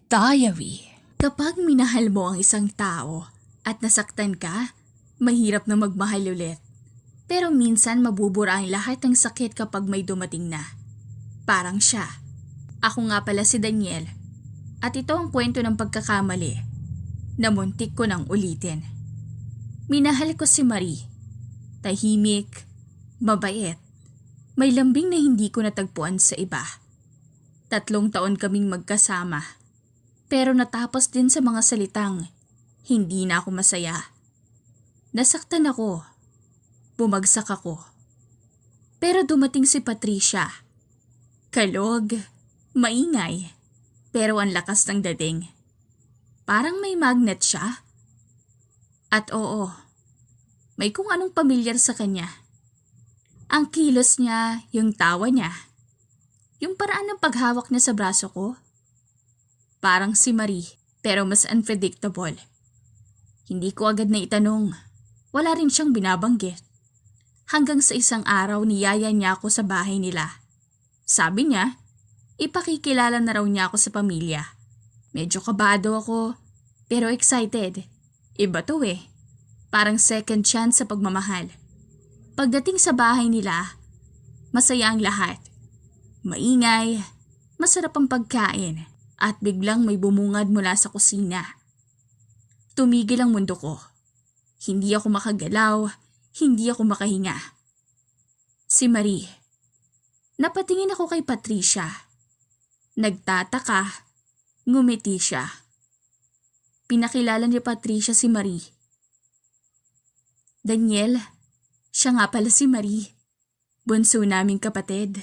Diary. Kapag minahal mo ang isang tao at nasaktan ka, mahirap na magmahal ulit. Pero minsan mabubura ang lahat ng sakit kapag may dumating na. Parang siya. Ako nga pala si Daniel. At ito ang kwento ng pagkakamali na muntik ko nang ulitin. Minahal ko si Marie. Tahimik, mabait, may lambing na hindi ko natagpuan sa iba. 3 taon kaming magkasama. Pero natapos din sa mga salitang, hindi na ako masaya. Nasaktan ako. Bumagsak ako. Pero dumating si Patricia. Kalog, maingay, pero ang lakas ng dating. Parang may magnet siya. At oo, may kung anong pamilyar sa kanya. Ang kilos niya, yung tawa niya, yung paraan ng paghawak niya sa braso ko. Parang si Marie, pero mas unpredictable. Hindi ko agad na itanong. Wala rin siyang binabanggit. Hanggang sa isang araw niyaya niya ako sa bahay nila. Sabi niya, ipakikilala na raw niya ako sa pamilya. Medyo kabado ako, pero excited. Iba to eh. Parang second chance sa pagmamahal. Pagdating sa bahay nila, masaya ang lahat. Maingay, masarap ang pagkain. At biglang may bumungad mula sa kusina. Tumigil ang mundo ko. Hindi ako makagalaw, hindi ako makahinga. Si Marie. Napatingin ako kay Patricia. Nagtataka, ngumiti siya. Pinakilala ni Patricia si Marie. Daniel, siya nga pala si Marie. Bunso naming kapatid.